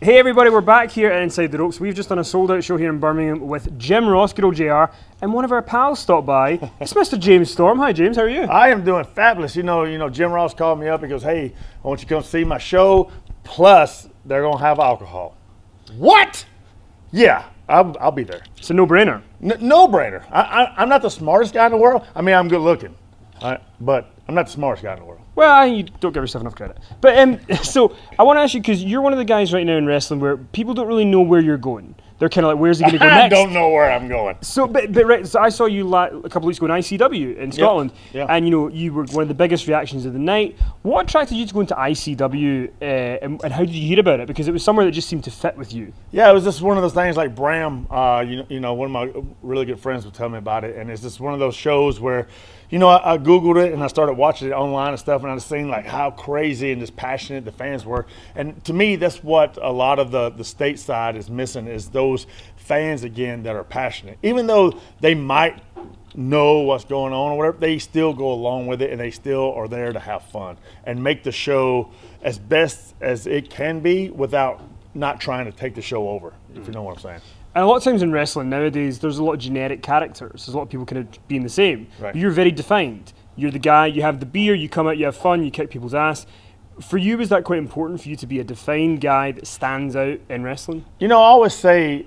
Hey everybody, we're back here at Inside the Ropes. We've just done a sold-out show here in Birmingham with Jim Ross, good old JR, and one of our pals stopped by. It's Mr. James Storm. Hi James, how are you? I am doing fabulous. You know, Jim Ross called me up. He goes, "Hey, I want you to come see my show. Plus, they're gonna have alcohol." What? Yeah, I'll be there. It's a no-brainer. No-brainer. I'm not the smartest guy in the world. I mean, I'm good looking, but I'm not the smartest guy in the world. Well, you don't give yourself enough credit. But so I want to ask you, because you're one of the guys right now in wrestling where people don't really know where you're going. They're kind of like, where's he going to go next? I don't know where I'm going. So, but right, so I saw you a couple of weeks ago in ICW in Scotland, and you were one of the biggest reactions of the night. What attracted you to go into ICW, and how did you hear about it? Because it was somewhere that just seemed to fit with you. Yeah, it was just one of those things like Bram, you know, one of my really good friends would tell me about it, and it's just one of those shows where, you know, I Googled it and I started watching it online and stuff, and I was seeing like how crazy and just passionate the fans were. And to me, that's what a lot of the stateside is missing, is those fans, again, that are passionate. Even though they might know what's going on or whatever, they still go along with it, and they still are there to have fun and make the show as best as it can be without not trying to take the show over, if you know what I'm saying. And a lot of times in wrestling nowadays, there's a lot of generic characters. There's a lot of people kind of being the same. Right. You're very defined. You're the guy, you have the beer, you come out, you have fun, you kick people's ass. For you, is that quite important for you to be a defined guy that stands out in wrestling? You know, I always say,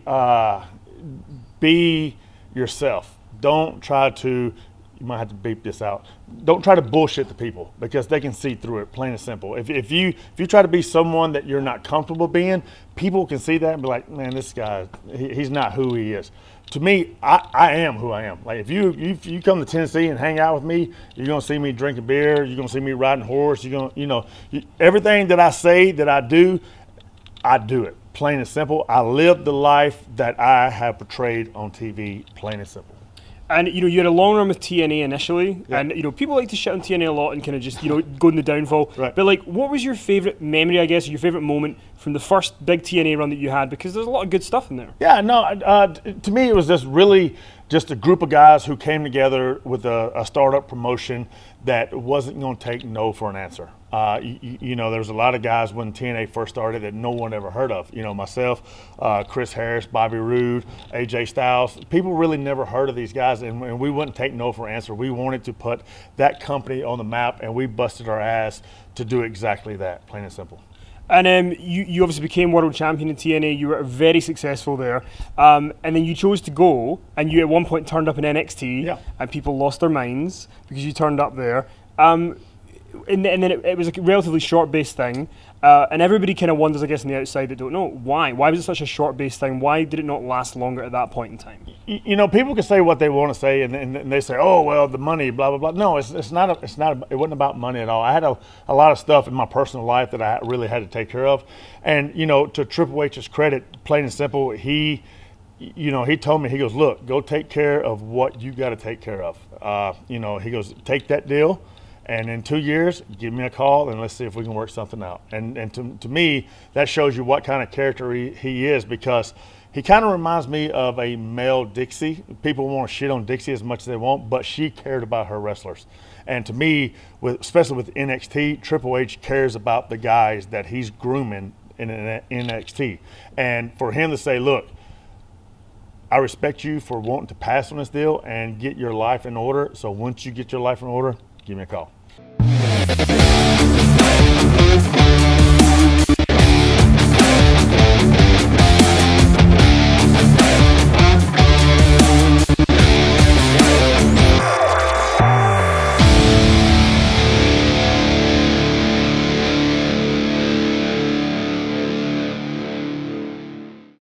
be yourself. Don't try to, you might have to beep this out, don't try to bullshit the people, because they can see through it, plain and simple. If you try to be someone that you're not comfortable being, people can see that and be like, man, this guy, he's not who he is. To me, I am who I am. Like if you come to Tennessee and hang out with me, you're gonna see me drinking beer, you're gonna see me riding horse, you're gonna, you know, everything that I say that I do it, plain and simple. I live the life that I have portrayed on TV, plain and simple. And you know, you had a long run with TNA initially, and you know, people like to shit on TNA a lot and kind of just, you know, go in the downfall. Right. But like, what was your favorite memory, I guess, or your favorite moment from the first big TNA run that you had? Because there's a lot of good stuff in there. Yeah, no, to me it was just really just a group of guys who came together with a startup promotion that wasn't going to take no for an answer. You know, there was a lot of guys when TNA first started that no one ever heard of. You know, myself, Chris Harris, Bobby Roode, AJ Styles. People really never heard of these guys, and we wouldn't take no for an answer. We wanted to put that company on the map, and we busted our ass to do exactly that, plain and simple. And you obviously became world champion in TNA. You were very successful there. And then you chose to go, and you at one point turned up in NXT, and people lost their minds because you turned up there. And then it was a relatively short-based thing. And everybody kind of wonders, I guess, on the outside that don't know, why? Why was it such a short-based thing? Why did it not last longer at that point in time? You know, people can say what they want to say, and they say, oh, well, the money, blah, blah, blah. No, it wasn't about money at all. I had a lot of stuff in my personal life that I really had to take care of. And, you know, to Triple H's credit, plain and simple, he told me, he goes, look, go take care of what you got to take care of. You know, he goes, take that deal. And in 2 years, give me a call and let's see if we can work something out. And to me, that shows you what kind of character he is, because he kind of reminds me of a male Dixie. People want to shit on Dixie as much as they want, but she cared about her wrestlers. And to me, especially with NXT, Triple H cares about the guys that he's grooming in NXT. And for him to say, look, I respect you for wanting to pass on this deal and get your life in order. So once you get your life in order, give me a call.